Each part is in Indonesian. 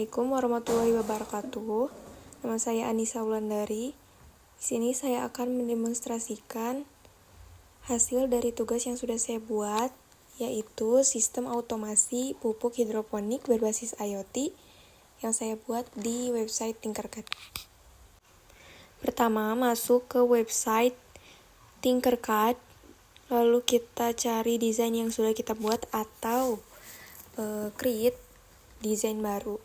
Assalamualaikum warahmatullahi wabarakatuh. Nama saya Anissa Wulandari. Di sini saya akan mendemonstrasikan hasil dari tugas yang sudah saya buat, yaitu sistem automasi pupuk hidroponik berbasis IoT yang saya buat di website Tinkercad. Pertama, masuk ke website Tinkercad, lalu kita cari desain yang sudah kita buat atau create desain baru.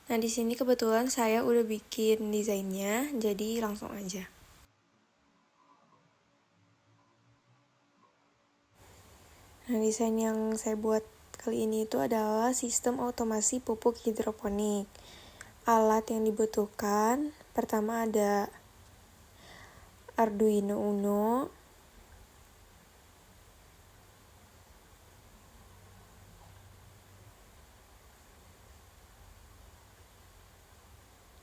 Nah, di sini kebetulan saya udah bikin desainnya, jadi langsung aja. Nah, desain yang saya buat kali ini itu adalah sistem otomasi pupuk hidroponik. Alat yang dibutuhkan, pertama ada Arduino Uno,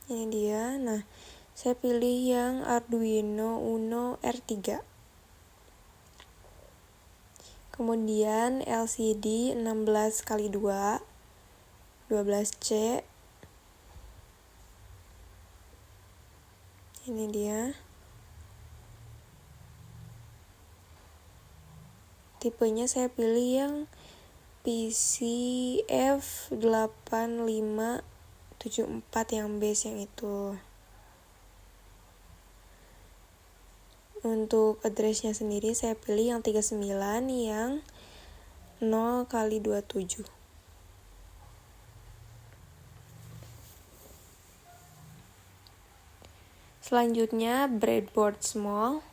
ini dia. Nah, saya pilih yang Arduino Uno R3. Kemudian LCD 16x2, 12C. Ini dia. Tipenya saya pilih yang PCF8574 yang base yang itu. Untuk address-nya sendiri saya pilih yang 39 yang 0x27. Selanjutnya breadboard small.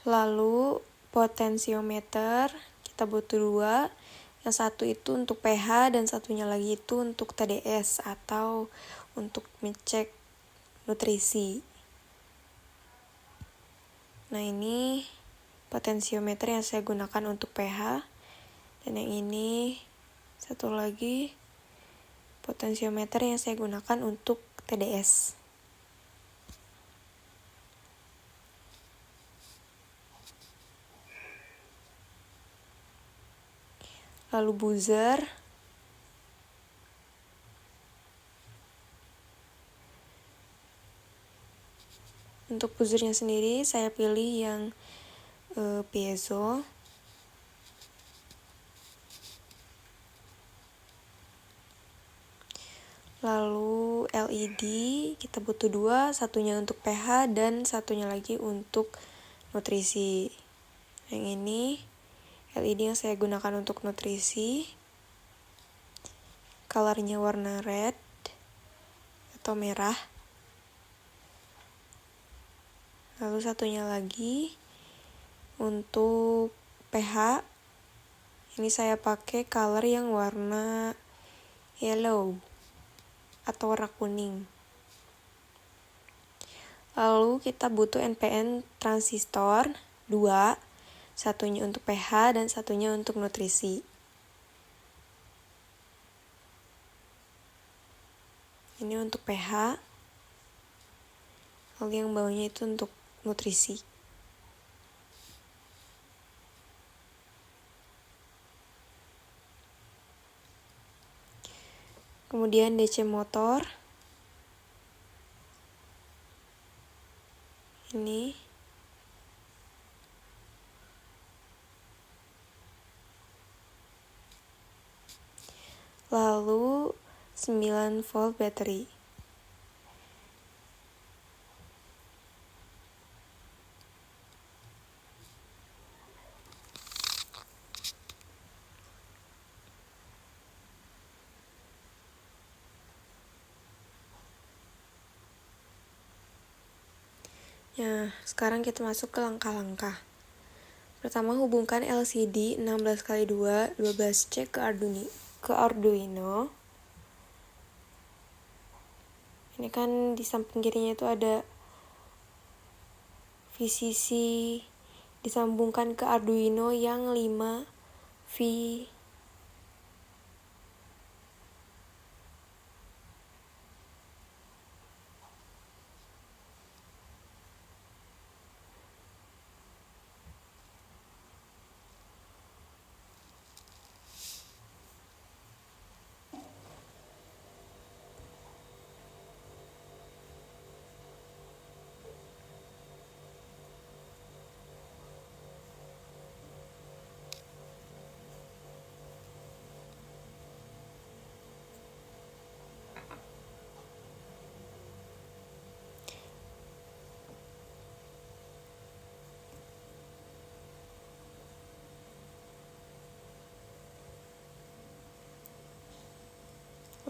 Lalu potensiometer, kita butuh 2. Yang satu itu untuk pH dan satunya lagi itu untuk TDS atau untuk ngecek nutrisi. Nah, ini potensiometer yang saya gunakan untuk pH. Dan yang ini satu lagi potensiometer yang saya gunakan untuk TDS. Lalu buzzer. Untuk buzzernya sendiri saya pilih yang piezo. Lalu LED kita butuh 2, satunya untuk pH dan satunya lagi untuk nutrisi. Yang ini LED yang saya gunakan untuk nutrisi. Colornya warna red atau merah. Lalu satunya lagi untuk pH. Ini saya pakai color yang warna yellow atau warna kuning. Lalu kita butuh NPN transistor 2, satunya untuk pH dan satunya untuk nutrisi. Ini untuk pH. Lalu yang bawahnya itu untuk nutrisi. Kemudian DC motor. Ini. Lalu 9 volt baterai. Nah, sekarang kita masuk ke langkah-langkah. Pertama, hubungkan LCD 16x2 12C ke Arduino. Ini kan di samping kirinya itu ada VCC, disambungkan ke Arduino yang 5V.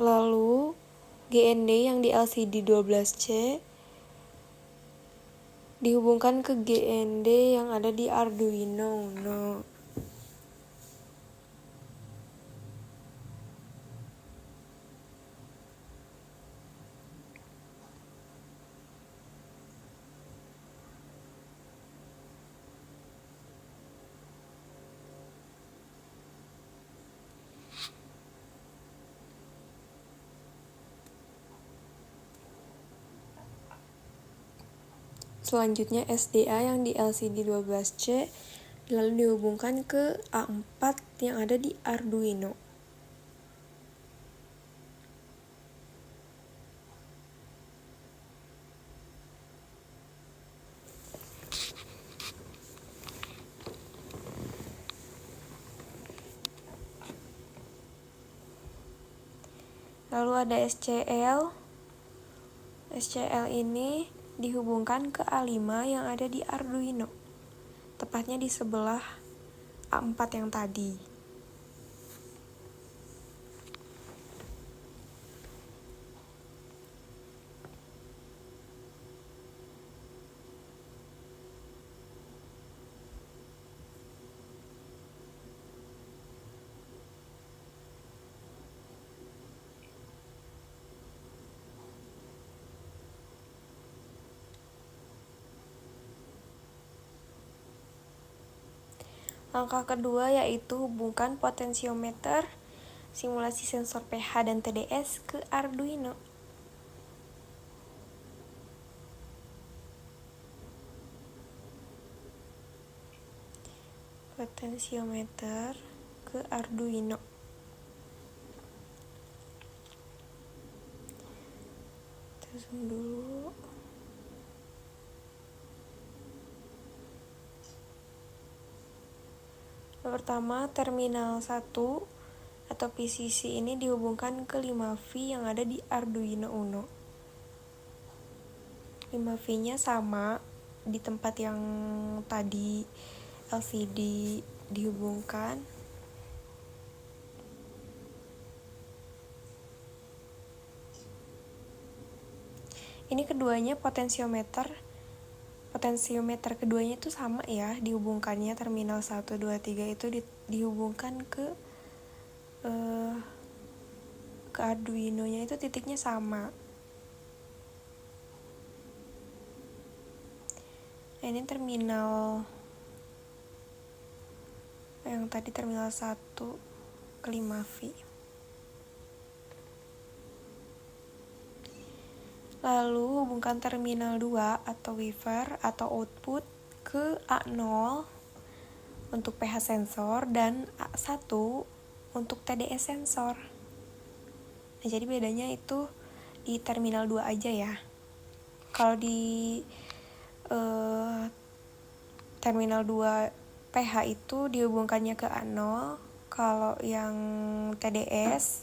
Lalu GND yang di LCD 12C dihubungkan ke GND yang ada di Arduino Uno. Selanjutnya SDA yang di LCD 12C lalu dihubungkan ke A4 yang ada di Arduino. Lalu ada SCL. SCL ini dihubungkan ke A5 yang ada di Arduino. Tepatnya di sebelah A4 yang tadi. Langkah kedua yaitu hubungkan potensiometer, simulasi sensor pH dan TDS ke Arduino. Potensiometer ke Arduino. Kita zoom dulu. Pertama, terminal 1 atau PCC ini dihubungkan ke 5V yang ada di Arduino Uno. 5V-nya sama di tempat yang tadi LCD dihubungkan. Ini keduanya potensiometer keduanya itu sama ya, dihubungkannya terminal 1, 2, 3 itu dihubungkan ke Arduino-nya itu titiknya sama. Nah, ini terminal yang tadi terminal 1 ke 5V. Lalu hubungkan terminal 2 atau waiver atau output ke A0 untuk pH sensor dan A1 untuk TDS sensor. Nah, jadi bedanya itu di terminal 2 aja ya. Kalau di terminal 2 pH itu dihubungkannya ke A0, kalau yang TDS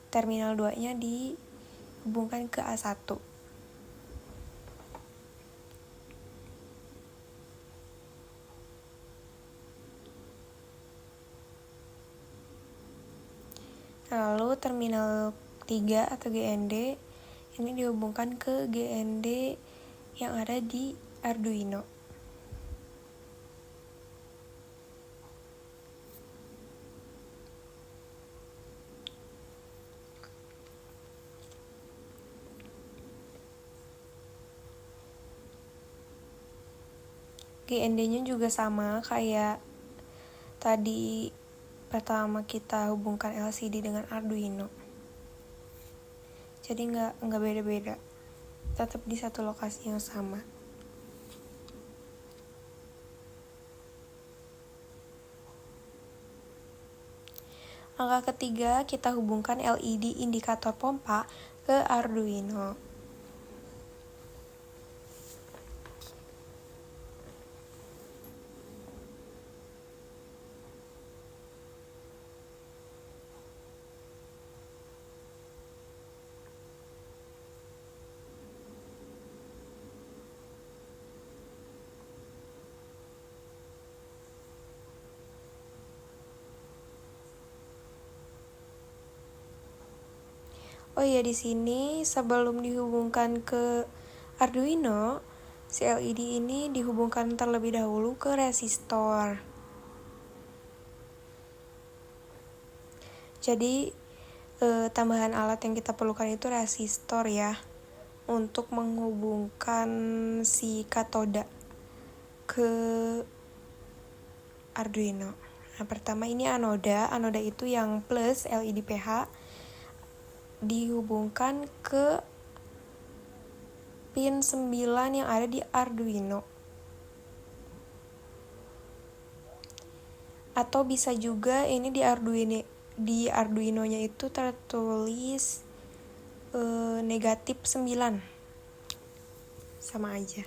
terminal 2-nya dihubungkan ke A1. Lalu terminal 3 atau GND ini dihubungkan ke GND yang ada di Arduino. GND-nya juga sama kayak tadi pertama kita hubungkan LCD dengan Arduino. Jadi nggak beda-beda, tetap di satu lokasi yang sama. Langkah ketiga, kita hubungkan LED indikator pompa ke Arduino. Oh iya, di sini sebelum dihubungkan ke Arduino, si LED ini dihubungkan terlebih dahulu ke resistor. Jadi tambahan alat yang kita perlukan itu resistor ya, untuk menghubungkan si katoda ke Arduino. Nah, pertama ini anoda itu yang plus LED PH dihubungkan ke pin 9 yang ada di Arduino. Atau bisa juga ini di Arduino-nya itu tertulis negatif 9. Sama aja.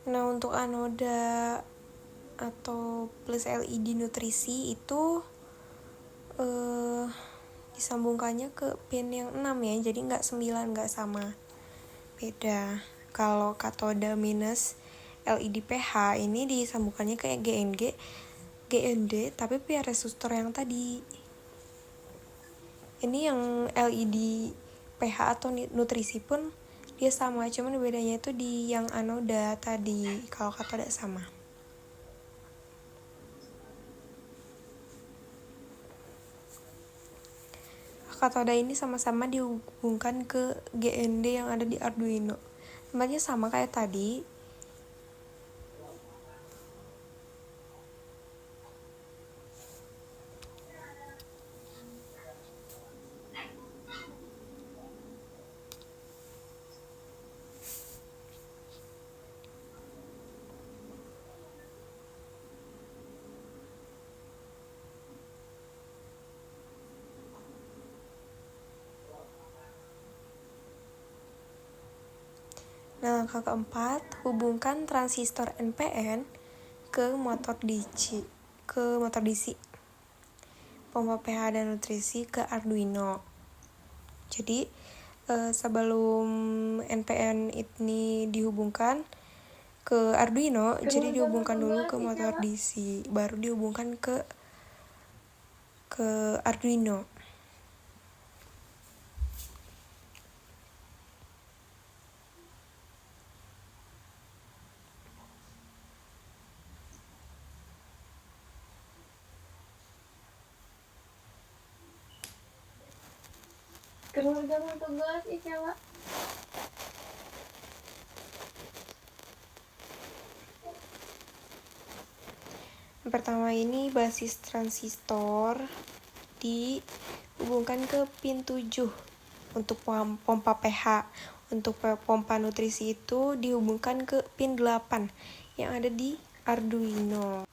Nah, untuk anoda atau plus LED nutrisi itu disambungkannya ke pin yang 6 ya, jadi nggak 9, nggak sama, beda. Kalau katoda minus LED PH ini disambungkannya ke GND tapi via resistor yang tadi. Ini yang LED PH atau nutrisi pun dia sama, cuman bedanya itu di yang anoda tadi. Kalau katoda sama. Katoda ini sama-sama dihubungkan ke GND yang ada di Arduino. Tempatnya sama kayak tadi. Nah, langkah keempat, hubungkan transistor NPN ke motor DC, pompa pH dan nutrisi ke Arduino. Jadi sebelum NPN ini dihubungkan ke Arduino, jadi dihubungkan dulu ke motor DC, baru dihubungkan ke Arduino. Jangan tugas cewek. Pertama ini basis transistor dihubungkan ke pin 7 untuk pompa pH. Untuk pompa nutrisi itu dihubungkan ke pin 8 yang ada di Arduino.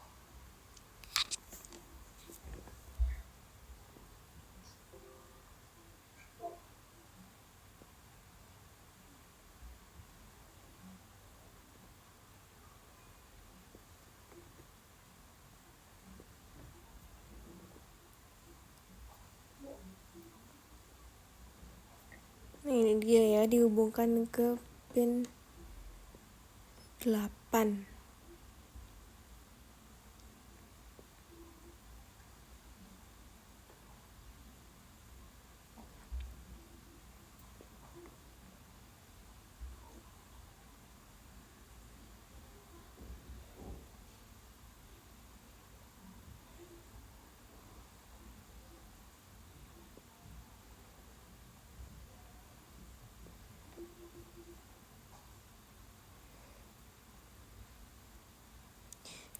Nah, ini dia ya, dihubungkan ke pin 8.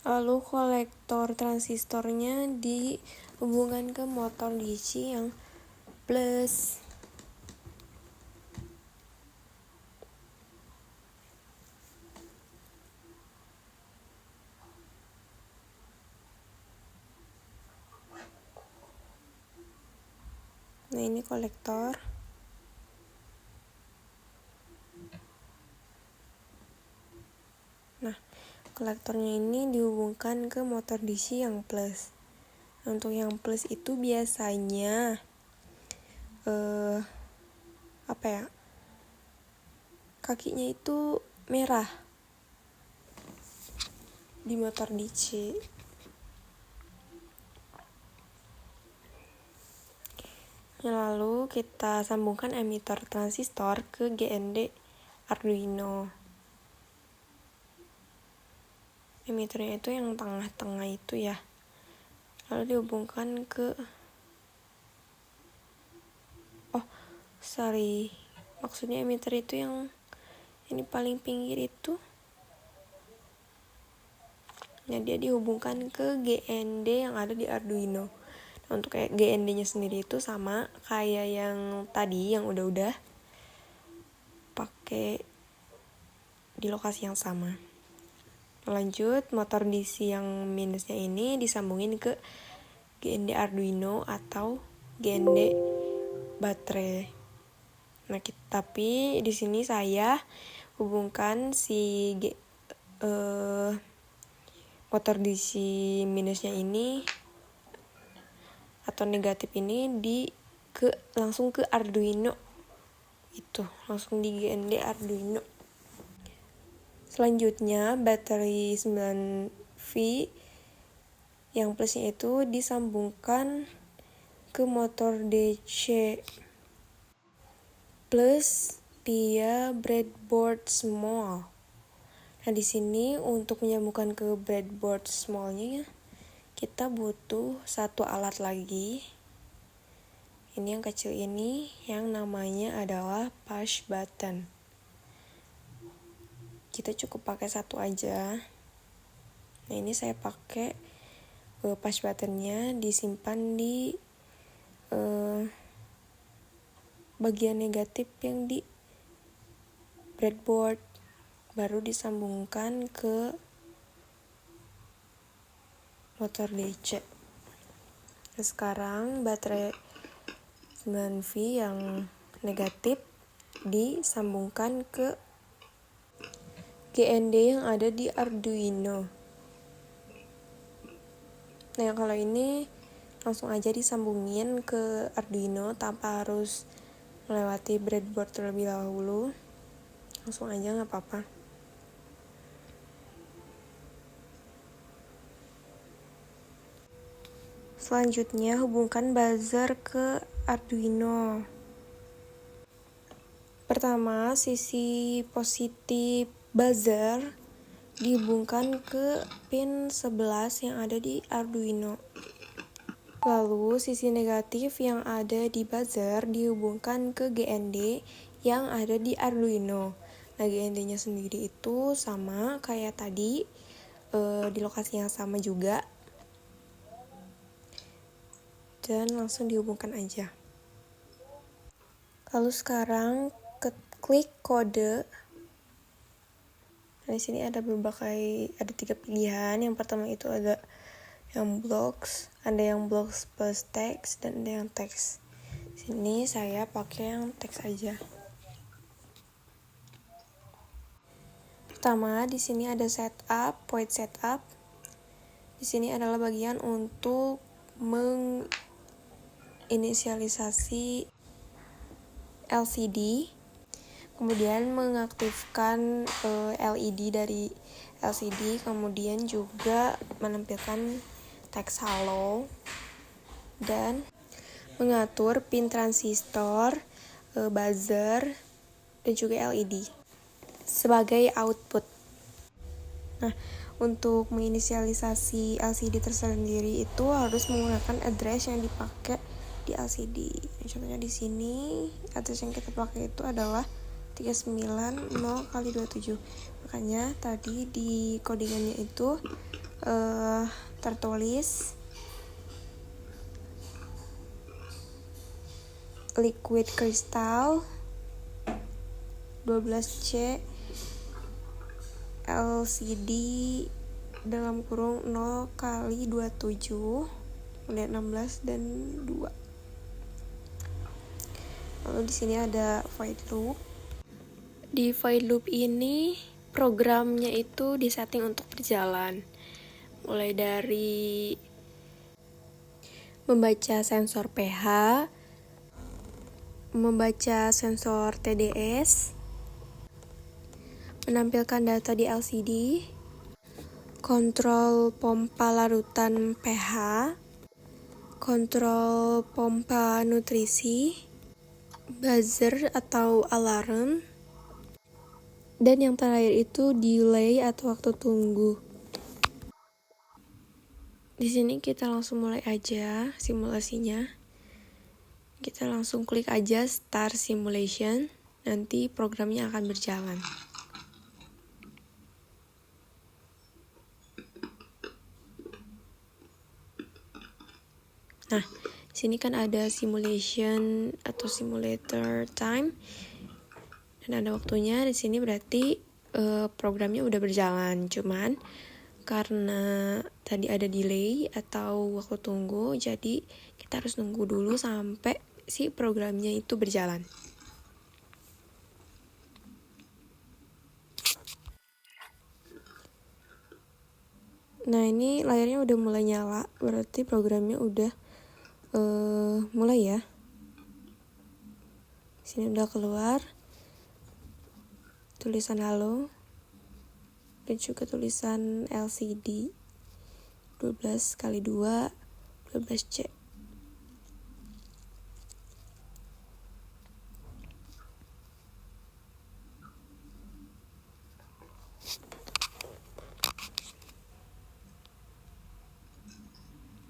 Lalu kolektor transistornya dihubungkan ke motor DC yang plus. Nah, ini kolektor. Nah, kolektornya ini dihubungkan ke motor DC yang plus. Nah, untuk yang plus itu biasanya kakinya itu merah di motor DC. Lalu kita sambungkan emitter transistor ke GND Arduino. Emitternya itu yang tengah-tengah itu ya. Lalu dihubungkan ke maksudnya emitter itu yang ini paling pinggir itu. Nah, dia dihubungkan ke GND yang ada di Arduino. Nah, untuk GND-nya sendiri itu sama kayak yang tadi, yang udah pakai di lokasi yang sama. Lanjut, motor DC yang minusnya ini disambungin ke GND Arduino atau GND baterai. Nah, tapi di sini saya hubungkan si motor DC minusnya ini atau negatif ini langsung ke Arduino. Itu langsung di GND Arduino. Selanjutnya baterai 9V yang plusnya itu disambungkan ke motor DC plus via breadboard small. Nah, di sini untuk menyambungkan ke breadboard smallnya kita butuh satu alat lagi. Ini yang kecil ini yang namanya adalah push button. Kita cukup pakai satu aja. Nah, ini saya pakai push buttonnya disimpan di bagian negatif yang di breadboard, baru disambungkan ke motor DC. Nah, sekarang baterai 9V yang negatif disambungkan ke GND yang ada di Arduino. Nah, yang kalau ini langsung aja disambungin ke Arduino tanpa harus melewati breadboard terlebih dahulu. Langsung aja, nggak apa-apa. Selanjutnya hubungkan buzzer ke Arduino. Pertama, sisi positif buzzer dihubungkan ke pin 11 yang ada di Arduino. Lalu sisi negatif yang ada di buzzer dihubungkan ke GND yang ada di Arduino. Nah, GND-nya sendiri itu sama kayak tadi, di lokasi yang sama juga. Dan langsung dihubungkan aja. Lalu sekarang klik kode. Nah, di sini ada 3 pilihan. Yang pertama itu ada yang blocks, ada yang blocks plus teks, dan ada yang teks. Sini saya pakai yang teks aja. Pertama, di sini ada setup, void setup. Di sini adalah bagian untuk menginisialisasi LCD, kemudian mengaktifkan LED dari LCD, kemudian juga menampilkan teks halo, dan mengatur pin transistor, buzzer, dan juga LED sebagai output. Nah, untuk menginisialisasi LCD tersendiri itu harus menggunakan address yang dipakai di LCD. Contohnya di sini address yang kita pakai itu adalah 390x27. Makanya tadi di codingannya itu tertulis liquid crystal 12C LCD dalam kurung 0x27 lihat 16 dan 2. Lalu di sini ada void loop. Di void loop ini programnya itu disetting untuk berjalan. Mulai dari membaca sensor pH, membaca sensor TDS, menampilkan data di LCD, kontrol pompa larutan pH, kontrol pompa nutrisi, buzzer atau alarm, dan yang terakhir itu delay atau waktu tunggu. Di sini kita langsung mulai aja simulasinya. Kita langsung klik aja start simulation, nanti programnya akan berjalan. Nah, sini kan ada simulation atau simulator time dan ada waktunya. Di sini berarti programnya udah berjalan, cuman karena tadi ada delay atau waktu tunggu, jadi kita harus nunggu dulu sampai si programnya itu berjalan. Nah, ini layarnya udah mulai nyala, berarti programnya udah mulai ya. Sini udah keluar tulisan halo dan juga tulisan LCD 12x2 12C.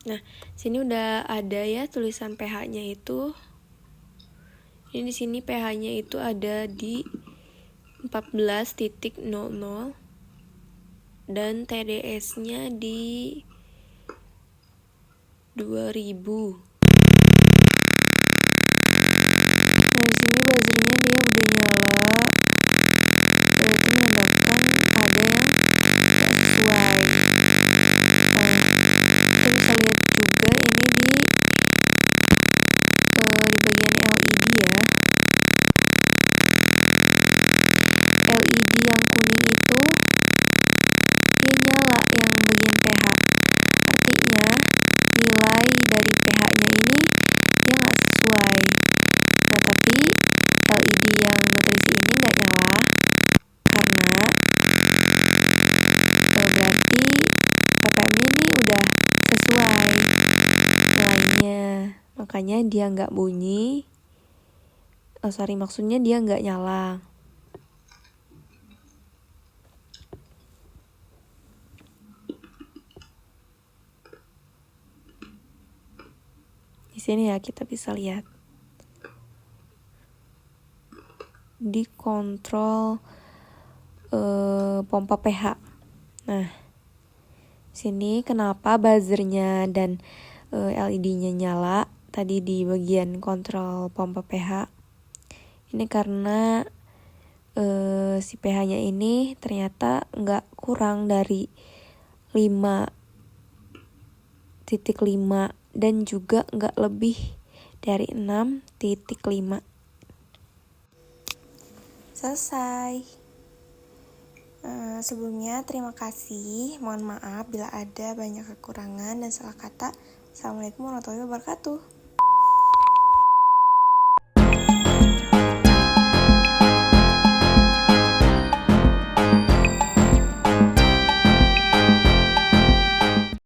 Nah, sini udah ada ya tulisan pH-nya itu. Ini di sini pH-nya itu ada di 14.00 dan TDS-nya di 2000. Nah, di sini buzzernya dia udah nyala. Berarti menandakan ada yang sesuai. Nah, kita bisa lihat juga ini di bagian LED ya. LED yang kuning itu dia nyala yang bagian pH. Artinya nilai dari pH-nya ini dia nggak sesuai. Nah, tapi LED yang nutrisi ini nggak nyala karena berarti ppm-nya ini udah sesuai nilainya. Makanya dia nggak bunyi. Maksudnya dia nggak nyala. Di sini ya kita bisa lihat di kontrol pompa pH. Nah, sini kenapa buzzernya dan LED-nya nyala tadi di bagian kontrol pompa pH? Ini karena si pH-nya ini ternyata nggak kurang dari 5.5 dan juga nggak lebih dari 6.5. Selesai. Sebelumnya terima kasih. Mohon maaf bila ada banyak kekurangan dan salah kata. Assalamualaikum warahmatullahi wabarakatuh.